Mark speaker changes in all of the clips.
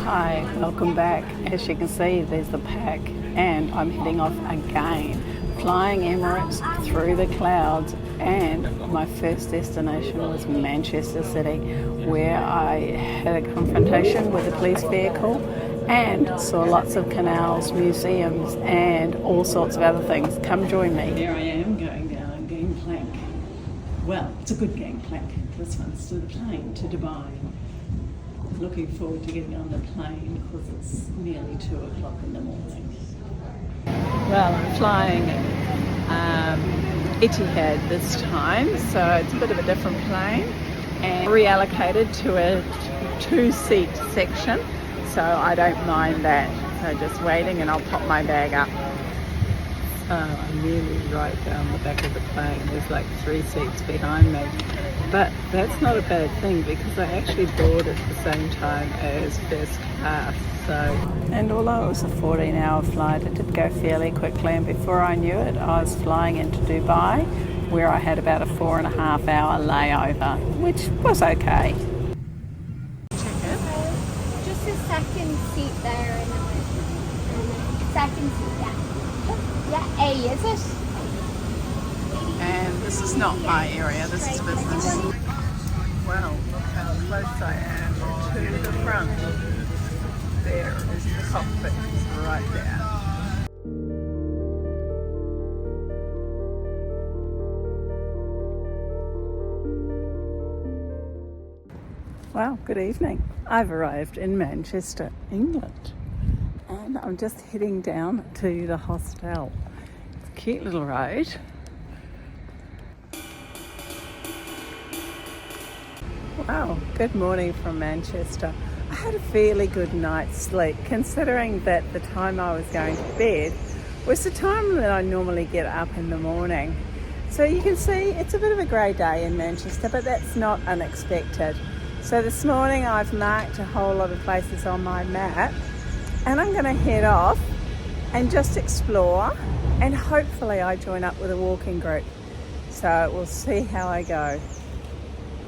Speaker 1: Hi, welcome back. As you can see, there's the pack, and I'm heading off again, flying Emirates through the clouds, and my first destination was Manchester City, where I had a confrontation with a police vehicle and saw lots of canals, museums, and all sorts of other things. Come join me. There I am going down a gangplank. Well, it's a good gangplank. This one's to the plane to Dubai. Looking forward to getting on the plane because it's nearly 2 o'clock in the morning. Well, I'm flying Etihad this time, so it's a bit of a different plane and reallocated to a 2-seat section, so I don't mind that. So just waiting and I'll pop my bag up. I'm nearly right down the back of the plane. There's like 3 seats behind me. But that's not a bad thing because I actually board at the same time as first class. And although it was a 14-hour flight, it did go fairly quickly, and before I knew it, I was flying into Dubai, where I had about a 4.5-hour layover, which was okay.
Speaker 2: Just a second seat there in the middle. Second seat, yeah. Yeah, A, is it?
Speaker 1: And this is not my area, this is business. Wow, look how close I am to the front. There is the cockpit, right there. Well, good evening. I've arrived in Manchester, England, and I'm just heading down to the hostel. It's a cute little road. Wow, good morning from Manchester. I had a fairly good night's sleep, considering that the time I was going to bed was the time that I normally get up in the morning. So you can see it's a bit of a grey day in Manchester, but that's not unexpected. So this morning I've marked a whole lot of places on my map, and I'm going to head off and just explore, and hopefully I join up with a walking group. So we'll see how I go.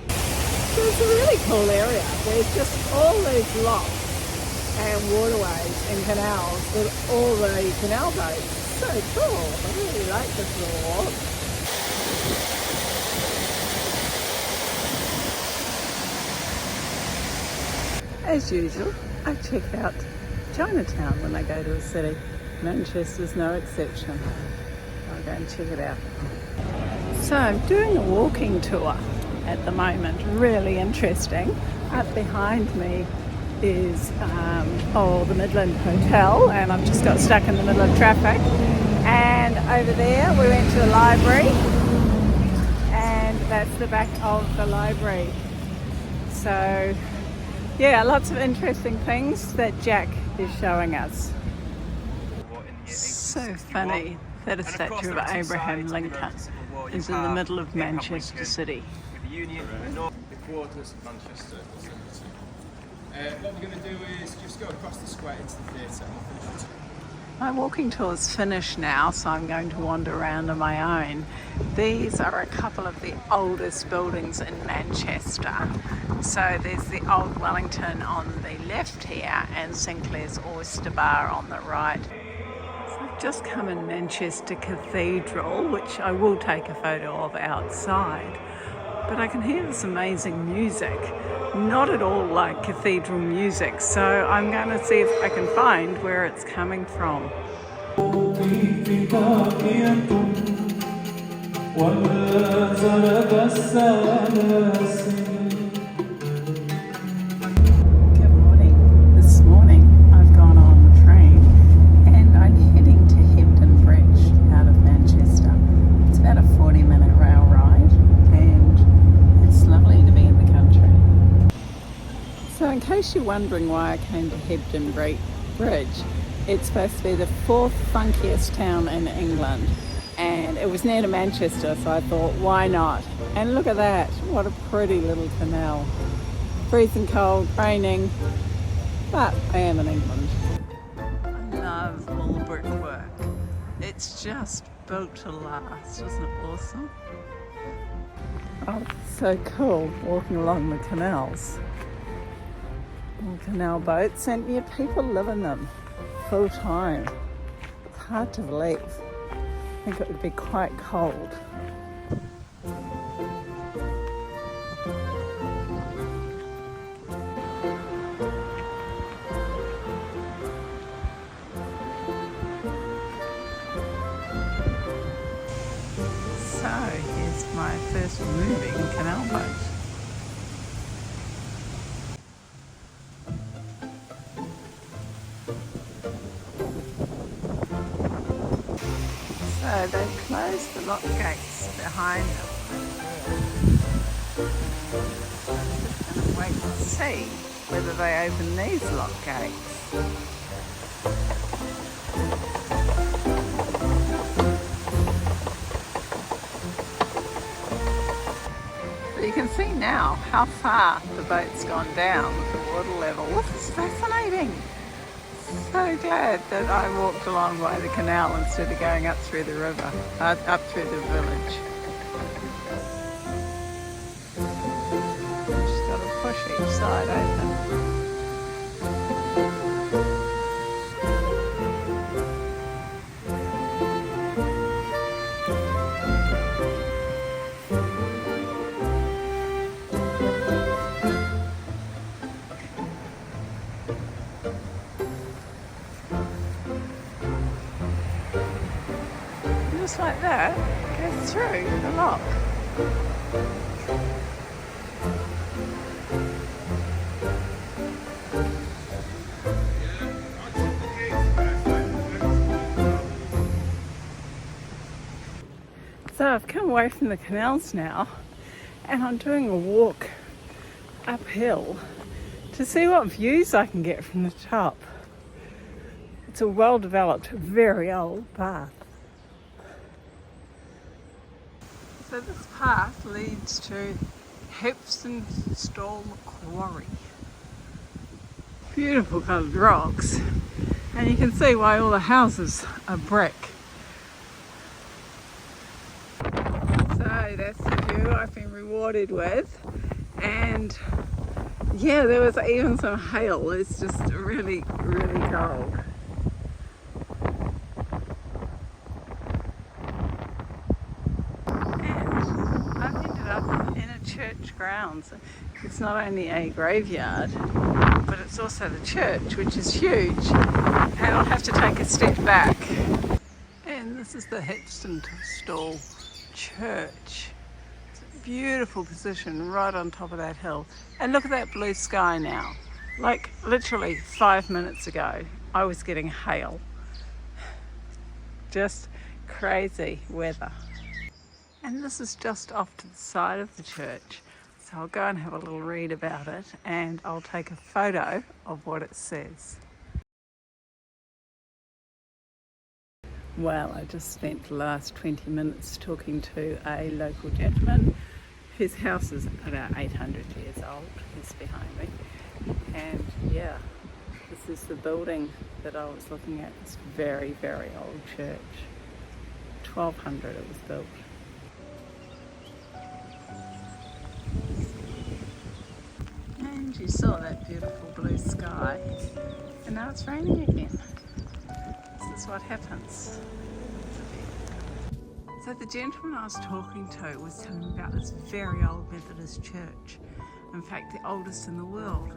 Speaker 1: So it's a really cool area. There's just all these locks and waterways and canals with all the canal boats. So cool. I really like this little walk. As usual, I check out Chinatown when I go to a city. Manchester's no exception. I'll go and check it out. So I'm doing a walking tour at the moment, really interesting. Up behind me is the Midland Hotel, and I've just got stuck in the middle of traffic. And over there we went to the library, and that's the back of the library. So yeah, lots of interesting things that Jack is showing us. So funny that a statue of Abraham Lincoln is in the middle of Manchester City.
Speaker 3: Union, the quarters of Manchester. What we're going to do is just go across the square into the theatre and we'll finish it.
Speaker 1: My walking tour is finished now, so I'm going to wander around on my own. These are a couple of the oldest buildings in Manchester. So there's the old Wellington on the left here and Sinclair's Oyster Bar on the right. So I've just come in Manchester Cathedral, which I will take a photo of outside. But I can hear this amazing music, not at all like cathedral music, so I'm going to see if I can find where it's coming from. Good morning. This morning I've gone on the train and I'm heading to Hebden Bridge out of Manchester. It's about a 40-minute rail ride, and it's lovely to be in the country. So in case you're wondering why I came to Hebden Bridge, it's supposed to be the 4th funkiest town in England, and it was near to Manchester, so I thought, why not? And look at that, what a pretty little canal. Freezing cold, raining, but I am in England. I love all the brickwork. It's just built to last, isn't it awesome? Oh, so cool walking along the canals. and canal boats, and yet people live in them full time. It's hard to believe. I think it would be quite cold. So here's my first moving canal boat. So they've closed the lock gates behind them. I'm just going to wait and see whether they open these lock gates. You can see now how far the boat's gone down with the water level. This is fascinating. So glad that I walked along by the canal instead of going up through the river, up through the village. Just got to push each side open. Just like that, goes through the lock. So I've come away from the canals now, and I'm doing a walk uphill to see what views I can get from the top. It's a well-developed, very old path. So this path leads to Hebden Quarry. Beautiful coloured rocks, and you can see why all the houses are brick. So that's the view I've been rewarded with, and yeah, there was even some hail. It's just really, really cold. Church grounds. It's not only a graveyard, but it's also the church, which is huge, and I'll have to take a step back. And this is the Hebden Church. It's a beautiful position right on top of that hill, and look at that blue sky now. Like literally 5 minutes ago I was getting hail. Just crazy weather. And this is just off to the side of the church. So I'll go and have a little read about it, and I'll take a photo of what it says. Well, I just spent the last 20 minutes talking to a local gentleman whose house is about 800 years old. He's behind me. And yeah, this is the building that I was looking at. This very, very old church. 1200 it was built. And you saw that beautiful blue sky, and now it's raining again. This is what happens. So the gentleman I was talking to was telling me about this very old Methodist church, in fact the oldest in the world.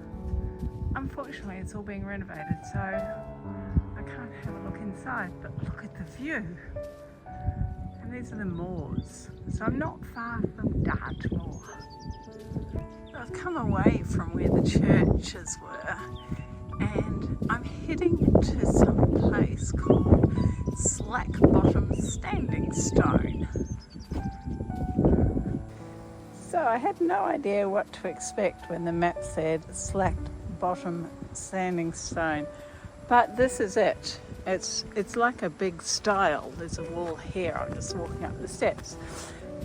Speaker 1: Unfortunately it's all being renovated, so I can't have a look inside, but look at the view. And these are the moors, so I'm not far from Dartmoor. I've come away from where the churches were, and I'm heading to some place called Slack Bottom Standing Stone. So I had no idea what to expect when the map said Slack Bottom Standing Stone, but this is it. It's like a big stile. There's a wall here. I'm just walking up the steps,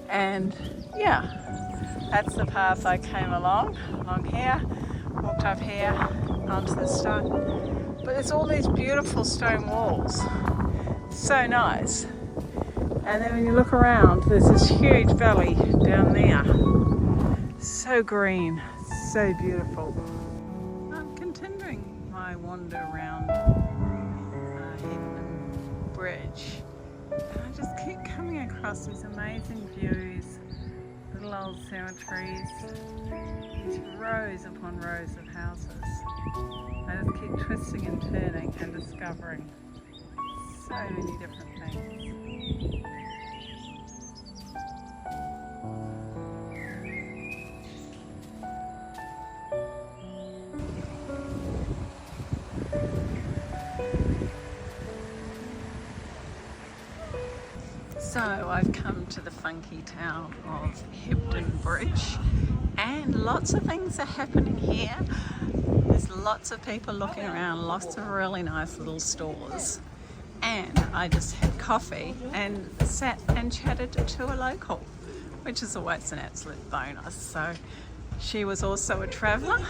Speaker 1: and yeah, that's the path I came along here, walked up here onto the stone. But there's all these beautiful stone walls, so nice. And then when you look around, there's this huge valley down there, so green, so beautiful. I'm wander around Hebden Bridge, and I just keep coming across these amazing views, little old cemeteries, these rows upon rows of houses. I just keep twisting and turning and discovering so many different things. So I've come to the funky town of Hebden Bridge, and lots of things are happening here. There's lots of people looking around, lots of really nice little stores. And I just had coffee and sat and chatted to a local, which is always an absolute bonus. So she was also a traveller,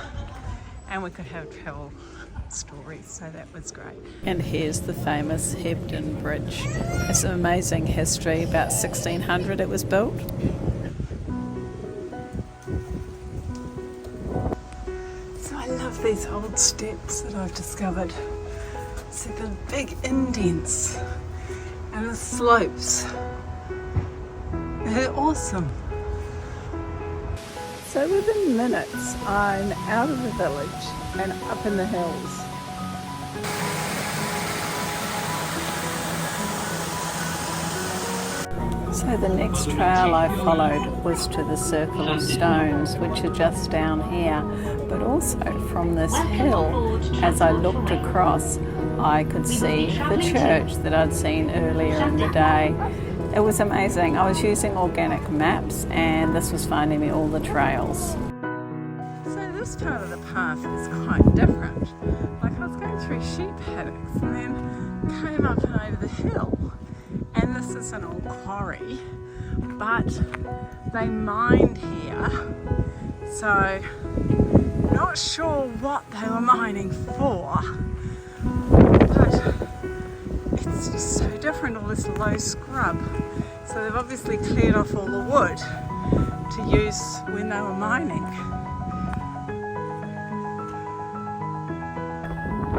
Speaker 1: and we could have travel stories, so that was great. And here's the famous Hebden Bridge. It's an amazing history. About 1600 it was built. So I love these old steps that I've discovered. See the big indents and the slopes. They're awesome. So within minutes I'm out of the village and up in the hills. So the next trail I followed was to the Circle of Stones, which are just down here, but also from this hill, as I looked across, I could see the church that I'd seen earlier in the day. It was amazing. I was using organic maps, and this was finding me all the trails. So this part of the path is quite different. Like I was going through sheep paddocks and then came up and over the hill. And this is an old quarry, but they mined here, so not sure what they were mining for, but it's just so different, all this low scrub. So they've obviously cleared off all the wood to use when they were mining.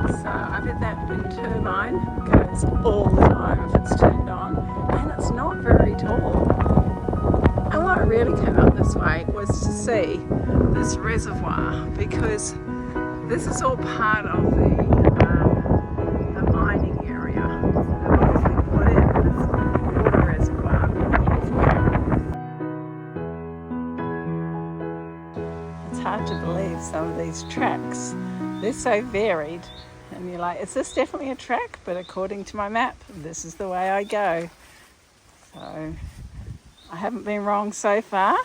Speaker 1: So I bet that wind turbine goes all the time if it's turned on, and it's not very tall. And what really came up this way was to see this reservoir, because this is all part of the mining area. So they've obviously put in this water reservoir. It's hard to believe some of these tracks. They're so varied. And you're like, is this definitely a track? But according to my map, this is the way I go. So I haven't been wrong so far.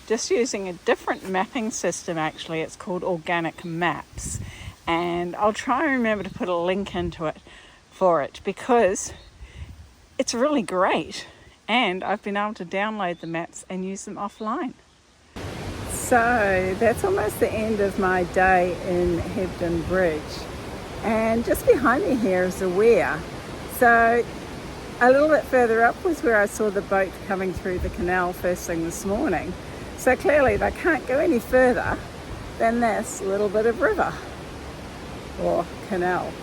Speaker 1: Just using a different mapping system, actually. It's called Organic Maps. And I'll try and remember to put a link into it for it, because it's really great. And I've been able to download the maps and use them offline. So that's almost the end of my day in Hebden Bridge. And just behind me here is a weir. So a little bit further up was where I saw the boat coming through the canal first thing this morning. So clearly they can't go any further than this little bit of river or canal.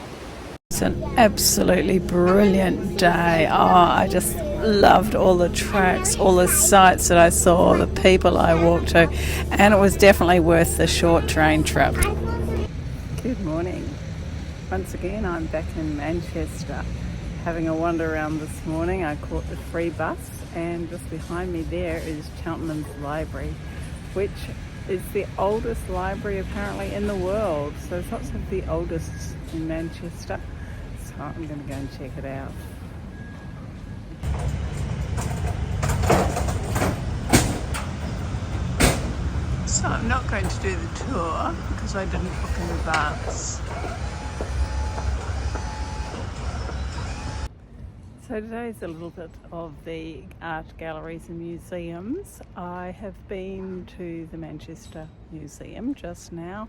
Speaker 1: It's an absolutely brilliant day. Oh, I just loved all the tracks, all the sights that I saw, the people I walked to, and it was definitely worth the short train trip. Good morning. Once again, I'm back in Manchester, having a wander around this morning. I caught the free bus, and just behind me there is Cheltenham's Library, which is the oldest library apparently in the world. So it's lots of the oldest in Manchester. So I'm going to go and check it out. So I'm not going to do the tour because I didn't book in advance. So today's a little bit of the art galleries and museums. I have been to the Manchester Museum just now.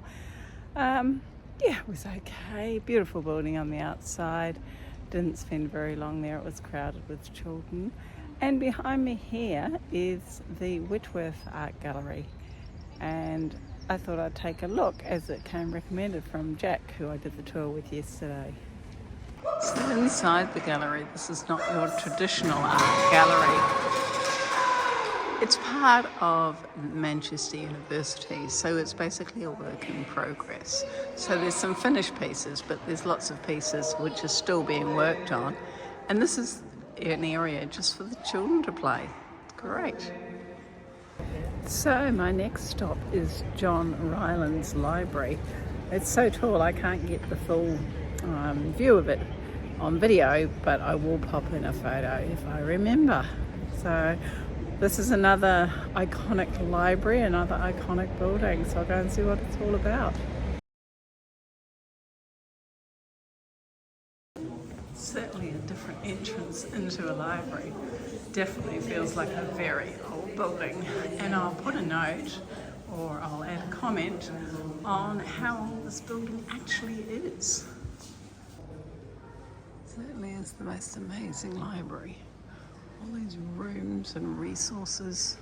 Speaker 1: Yeah, it was okay. Beautiful building on the outside. Didn't spend very long there. It was crowded with children. And behind me here is the Whitworth Art Gallery. And I thought I'd take a look as it came recommended from Jack, who I did the tour with yesterday. So inside the gallery, this is not your traditional art gallery. It's part of Manchester University, so it's basically a work in progress. So there's some finished pieces, but there's lots of pieces which are still being worked on. And this is an area just for the children to play. It's great. So my next stop is John Ryland's library. It's so tall I can't get the full view of it on video, but I will pop in a photo if I remember. So this is another iconic library, another iconic building, so I'll go and see what it's all about. Certainly a different entrance into a library. Definitely feels like a very old building, and I'll put a note or I'll add a comment on how old this building actually is. Certainly is the most amazing library. All these rooms and resources.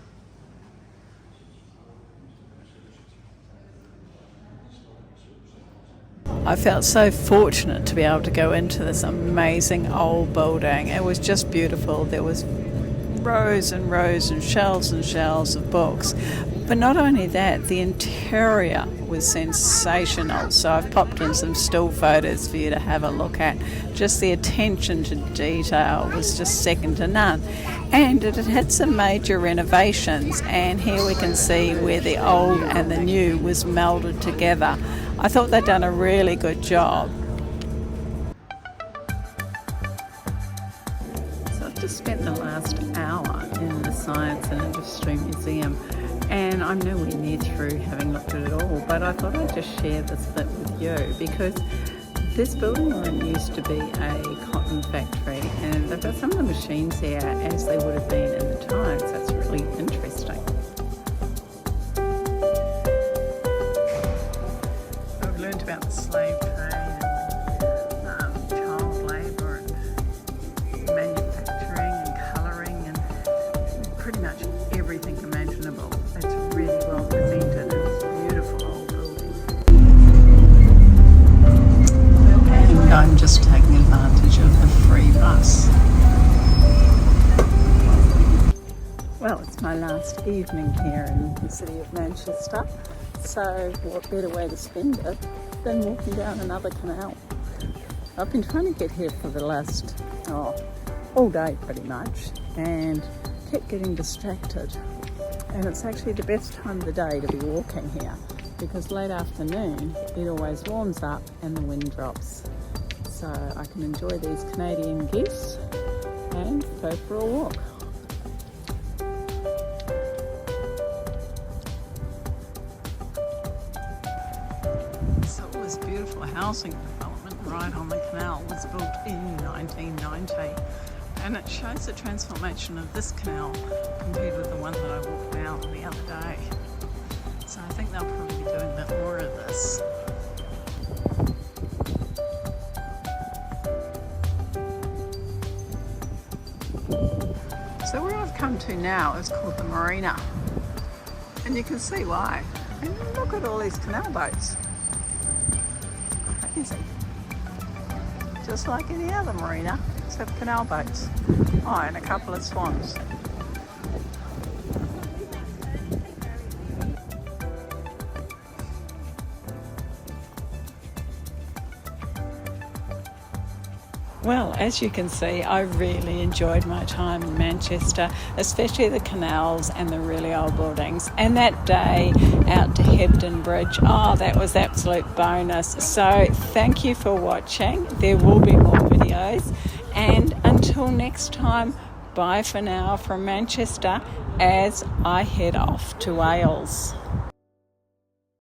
Speaker 1: I felt so fortunate to be able to go into this amazing old building. It was just beautiful. There was rows and rows and shelves of books. But not only that, the interior was sensational. So I've popped in some still photos for you to have a look at. Just the attention to detail was just second to none. And it had some major renovations, and here we can see where the old and the new was melded together. I thought they'd done a really good job. So I've just spent the last hour in the Science and Industry Museum, and I'm nowhere near through having looked at it all, but I thought I'd just share this bit with you because this building used to be a cotton factory, and they've got some of the machines here as they would have been in the time, so it's really interesting. I've learned about the slave trade and child labour and manufacturing and colouring and pretty much everything imaginable. It's really well presented. It's a beautiful old building. And I'm just taking advantage of the free bus. Well, it's my last evening here in the city of Manchester, so what better way to spend it than walking down another canal. I've been trying to get here for the last, all day pretty much, and kept getting distracted. And it's actually the best time of the day to be walking here because late afternoon it always warms up and the wind drops. So I can enjoy these Canadian geese and go for a walk. So this beautiful housing development right on the canal was built in 1990, and it shows the transformation of this canal compared with the one that I walked down the other day. So I think they'll probably be doing a bit more of this. So where I've come to now is called the Marina, and you can see why. And look at all these canal boats. Crazy. Just like any other marina, except canal boats. Oh, and a couple of swans. Well, as you can see, I really enjoyed my time in Manchester, especially the canals and the really old buildings. And that day out to Hebden Bridge, that was absolute bonus. So thank you for watching. There will be more videos. And until next time, bye for now from Manchester as I head off to Wales.